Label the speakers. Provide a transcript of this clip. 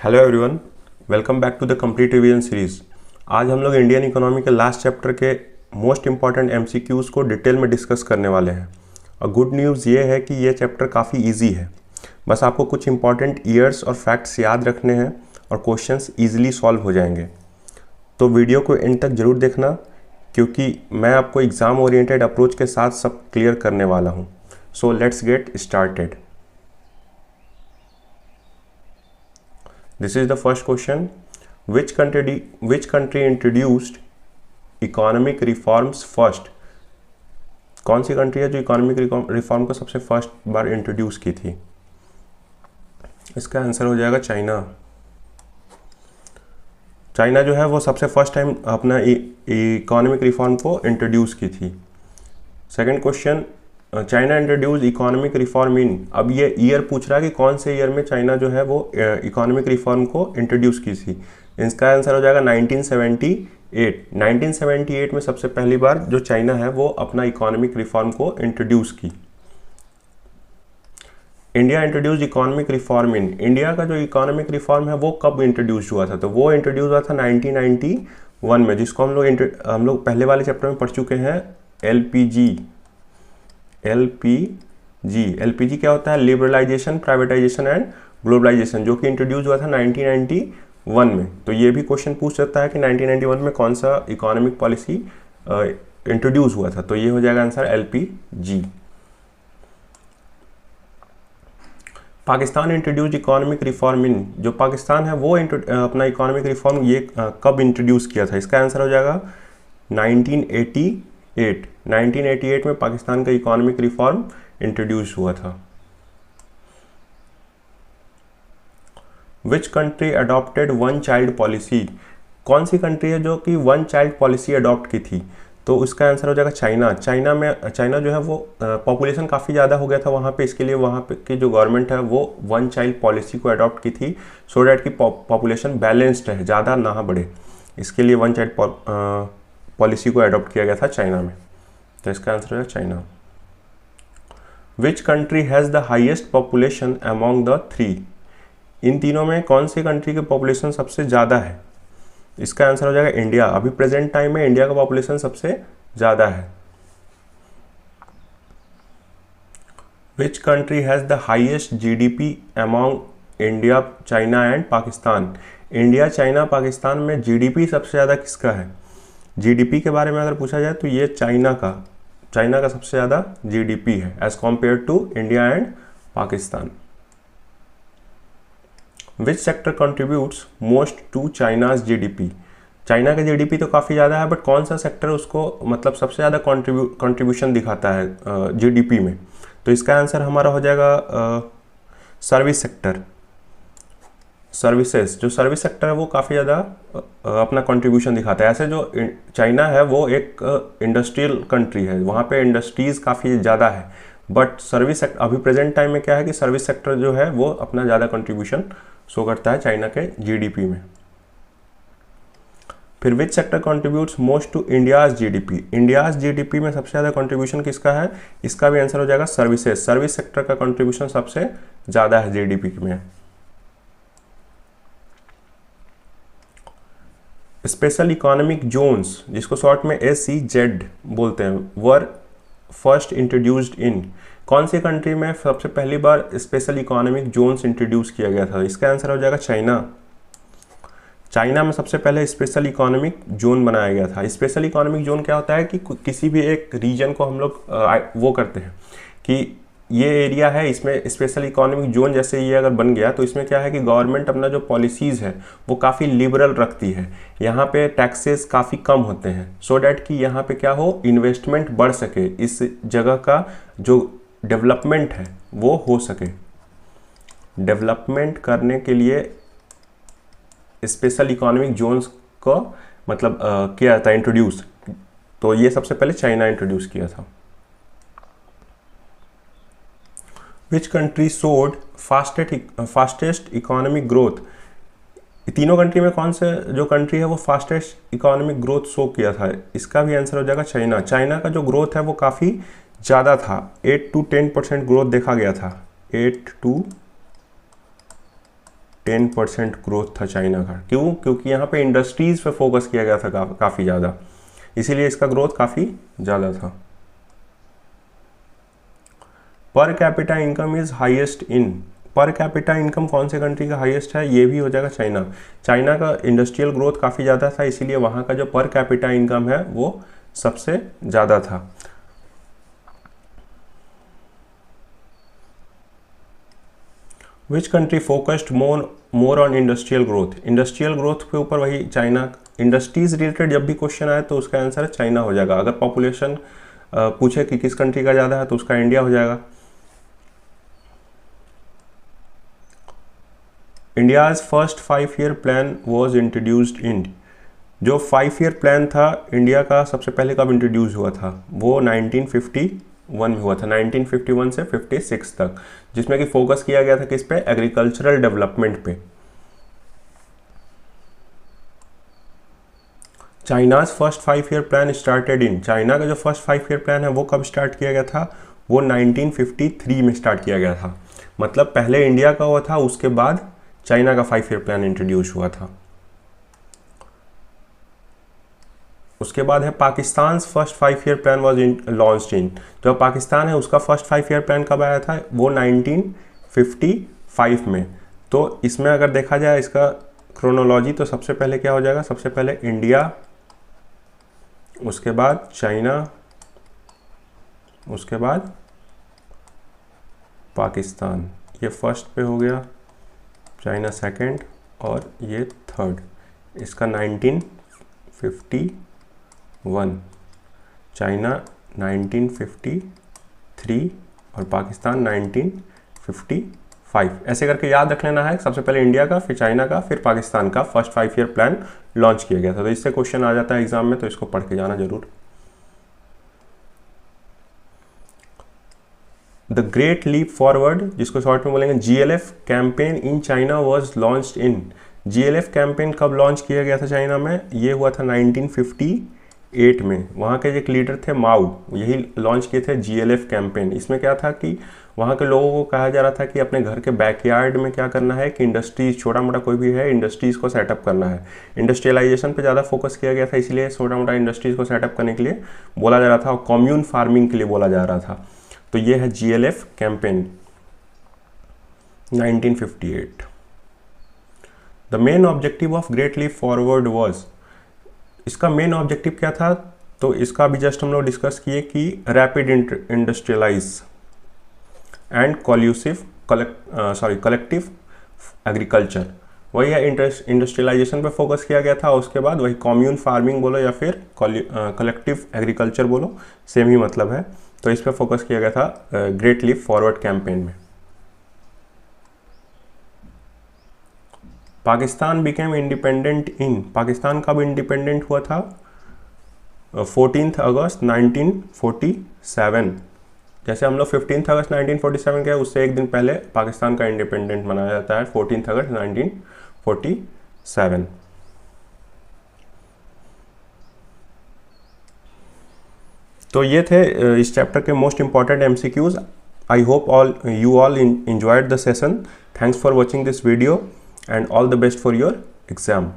Speaker 1: Hello everyone, welcome back to the complete revision series. आज हम लोग इंडियन इकोनॉमी के लास्ट चैप्टर के मोस्ट इंपॉर्टेंट एमसीक्यूज़ को डिटेल में डिस्कस करने वाले हैं। और गुड न्यूज़ ये है कि ये चैप्टर काफ़ी इजी है। बस आपको कुछ इंपॉर्टेंट ईयर्स और फैक्ट्स याद रखने हैं और क्वेश्चंस ईजिली सॉल्व हो जाएंगे। तो वीडियो को एंड तक ज़रूर देखना, क्योंकि मैं आपको एग्ज़ाम ओरिएंटेड अप्रोच के साथ सब क्लियर करने वाला हूँ। So let's get started. This is the first question. Which country introduced economic reforms first? कौन सी कंट्री है जो इकोनॉमिक रिफॉर्म को सबसे फर्स्ट बार इंट्रोड्यूस की थी? इसका आंसर हो जाएगा चाइना। चाइना जो है वो सबसे फर्स्ट टाइम अपना इकोनॉमिक रिफॉर्म को इंट्रोड्यूस की थी। Second question, China introduce economic reform in. अब ये ईयर पूछ रहा है कि कौन से ईयर में चाइना जो है वो इकोनॉमिक रिफॉर्म को इंट्रोड्यूस की थी। इसका आंसर हो जाएगा 1978। 1978 में सबसे पहली बार जो चाइना है वो अपना इकोनॉमिक रिफॉर्म को इंट्रोड्यूस की। India introduce economic reform in. India का जो इकोनॉमिक रिफॉर्म है वो कब इंट्रोड्यूस हुआ था? तो वो इंट्रोड्यूस हुआ था 1991 में, जिसको हम लोग पहले वाले चैप्टर में पढ़ चुके हैं। एलपीजी क्या होता है? लिबरलाइजेशन, प्राइवेटाइजेशन एंड ग्लोबलाइजेशन, जो कि इंट्रोड्यूस हुआ था 1991 में। तो ये भी क्वेश्चन पूछ सकता है कि 1991 में कौन सा इकोनॉमिक पॉलिसी इंट्रोड्यूस हुआ था। तो ये हो जाएगा answer LPG. Pakistan introduce economic reform in. जो पाकिस्तान है वो अपना इकोनॉमिक रिफॉर्म ये कब इंट्रोड्यूस किया था? इसका आंसर हो जाएगा 1988 में पाकिस्तान का इकोनॉमिक रिफॉर्म इंट्रोड्यूस हुआ था। Which country adopted one child policy. कौन सी कंट्री है जो कि वन चाइल्ड पॉलिसी अडॉप्ट की थी? तो उसका आंसर हो जाएगा चाइना। चाइना जो है वो पॉपुलेशन काफ़ी ज़्यादा हो गया था वहाँ पे, इसके लिए वहाँ पे की जो गवर्नमेंट है वो वन चाइल्ड पॉलिसी को अडॉप्ट की थी, सो डैट की पॉपुलेशन बैलेंस्ड है, ज़्यादा ना बढ़े। इसके लिए वन चाइल्ड पॉलिसी को अडॉप्ट किया गया था चाइना में। तो इसका आंसर है China. Which country has the highest population among the three. इन तीनों में कौन सी कंट्री की पॉपुलेशन सबसे ज़्यादा है? इसका आंसर हो जाएगा इंडिया। अभी प्रेजेंट टाइम में इंडिया का पॉपुलेशन सबसे ज़्यादा है। विच country has the highest GDP among India, China and Pakistan. India, China, Pakistan में जीडीपी सबसे ज़्यादा किसका है? जीडीपी के बारे में अगर पूछा जाए तो ये चाइना का सबसे ज़्यादा जीडीपी है as compared to India and Pakistan. Which sector contributes most to China's GDP. China का जीडीपी तो काफ़ी ज़्यादा है, बट कौन सा सेक्टर उसको मतलब सबसे ज़्यादा कंट्रीब्यूशन दिखाता है जीडीपी में? तो इसका आंसर हमारा हो जाएगा सर्विस सेक्टर। सर्विसेज, जो सर्विस सेक्टर है वो काफ़ी ज़्यादा अपना कंट्रीब्यूशन दिखाता है। ऐसे जो चाइना है वो एक इंडस्ट्रियल कंट्री है, वहाँ पे इंडस्ट्रीज़ काफ़ी ज़्यादा है, बट सर्विस सेक्टर अभी प्रेजेंट टाइम में क्या है कि सर्विस सेक्टर जो है वो अपना ज़्यादा कंट्रीब्यूशन शो करता है चाइना के जीडीपी में। फिर which sector contributes most to India's GDP. India's GDP में सबसे ज़्यादा कंट्रीब्यूशन किसका है? इसका भी आंसर हो जाएगा सर्विसेज। सर्विस सेक्टर का कंट्रीब्यूशन सबसे ज़्यादा है जीडीपी में। स्पेशल इकोनॉमिक जोन्स, जिसको शॉर्ट में SEZ बोलते हैं, वर फर्स्ट इंट्रोड्यूस्ड इन। कौन सी कंट्री में सबसे पहली बार स्पेशल इकोनॉमिक जोन्स इंट्रोड्यूस किया गया था? इसका आंसर हो जाएगा चाइना। चाइना में सबसे पहले स्पेशल इकोनॉमिक जोन बनाया गया था। स्पेशल इकोनॉमिक जोन क्या होता है कि किसी भी एक रीजन को हम लोग वो करते हैं कि ये एरिया है, इसमें स्पेशल इकोनॉमिक जोन जैसे ये अगर बन गया तो इसमें क्या है कि गवर्नमेंट अपना जो पॉलिसीज़ है वो काफ़ी लिबरल रखती है। यहाँ पे टैक्सेस काफ़ी कम होते हैं, सो डैट कि यहाँ पे क्या हो, इन्वेस्टमेंट बढ़ सके, इस जगह का जो डेवलपमेंट है वो हो सके। डेवलपमेंट करने के लिए स्पेशल इकोनॉमिक जोन्स को मतलब किया था इंट्रोड्यूस। तो ये सबसे पहले चाइना इंट्रोड्यूस किया था। Which country showed fastest economic growth. तीनों कंट्री में कौन से जो कंट्री है वो फास्टेस्ट इकोनॉमिक ग्रोथ शो किया था? इसका भी आंसर हो जाएगा चाइना। चाइना का जो ग्रोथ है वो काफ़ी ज़्यादा था, 8 to 10% ग्रोथ देखा गया था। 8 to 10% ग्रोथ था चाइना का। क्यों? क्योंकि यहाँ पे इंडस्ट्रीज़ पे फोकस किया गया था काफ़ी ज़्यादा, इसीलिए इसका ग्रोथ काफ़ी ज़्यादा था। Per capita income is highest in, per capita income कौन से कंट्री का हाईएस्ट है? ये भी हो जाएगा चाइना। चाइना का इंडस्ट्रियल ग्रोथ काफ़ी ज़्यादा था, इसीलिए वहाँ का जो पर कैपिटा इनकम है वो सबसे ज़्यादा था। Which country focused more on industrial growth, industrial growth के ऊपर वही चाइना। इंडस्ट्रीज रिलेटेड जब भी क्वेश्चन आए तो उसका आंसर चाइना हो जाएगा। अगर पॉपुलेशन पूछे कि किस कंट्री का ज़्यादा है तो उसका इंडिया हो जाएगा। India's first 5 year plan was introduced in, जो 5 ईयर प्लान था इंडिया का सबसे पहले कब इंट्रोड्यूस हुआ था? वो 1951 में हुआ था, 1951 से 56 तक, जिसमें कि फोकस किया गया था किस पे? एग्रीकल्चरल डेवलपमेंट पे। China's first 5 year plan started in, China का जो फर्स्ट 5 ईयर प्लान है वो कब स्टार्ट किया गया था? वो 1953 में स्टार्ट किया गया था। मतलब पहले इंडिया का हुआ था, उसके बाद चाइना का 5 ईयर प्लान इंट्रोड्यूस हुआ था। उसके बाद है Pakistan first 5 year plan was launched in, जो पाकिस्तान है उसका फर्स्ट 5 ईयर प्लान कब आया था? वो 1955 में। तो इसमें अगर देखा जाए इसका क्रोनोलॉजी तो सबसे पहले क्या हो जाएगा? सबसे पहले इंडिया, उसके बाद चाइना, उसके बाद पाकिस्तान। ये फर्स्ट पे हो गया, चाइना सेकंड और ये थर्ड। इसका 1951, चाइना 1953 और पाकिस्तान 1955। ऐसे करके याद रख लेना है, सबसे पहले इंडिया का, फिर चाइना का, फिर पाकिस्तान का फर्स्ट 5 ईयर प्लान लॉन्च किया गया था। तो इससे क्वेश्चन आ जाता है एग्जाम में, तो इसको पढ़ के जाना जरूर। द ग्रेट लीप फॉरवर्ड, जिसको शॉर्ट में बोलेंगे GLF campaign in China was launched in, GLF campaign कब लॉन्च किया गया था चाइना में? ये हुआ था 1958 में। वहाँ के एक लीडर थे माओ, यही लॉन्च किए थे GLF कैंपेन। इसमें क्या था कि वहाँ के लोगों को कहा जा रहा था कि अपने घर के बैकयार्ड में क्या करना है कि इंडस्ट्रीज, छोटा मोटा कोई भी है, इंडस्ट्रीज को सेटअप करना है। इंडस्ट्रियलाइजेशन पे ज़्यादा फोकस किया गया था, इसलिए छोटा मोटा इंडस्ट्रीज को सेटअप करने के लिए बोला जा रहा था और कम्यून फार्मिंग के लिए बोला जा रहा था। तो ये है GLF campaign 1958। The main objective of great leap forward was, इसका मेन ऑब्जेक्टिव क्या था? तो इसका भी जस्ट हम लोग डिस्कस किए कि rapid industrialise and collective agriculture, वही है। इंडस्ट्रियलाइजेशन पे फोकस किया गया था, उसके बाद वही कम्यून फार्मिंग बोलो या फिर कलेक्टिव एग्रीकल्चर बोलो, सेम ही मतलब है। तो इस पे फोकस किया गया था ग्रेट लीप फॉरवर्ड कैंपेन में। Pakistan became independent in, Pakistan कब इंडिपेंडेंट हुआ था? 14 अगस्त 1947। जैसे हम लोग 15 अगस्त 1947 के, उससे एक दिन पहले पाकिस्तान का इंडिपेंडेंट मनाया जाता है 14 अगस्त 1947। तो ये थे इस चैप्टर के most important MCQs। I hope you all enjoyed the session. Thanks for watching this video and all the best for your exam.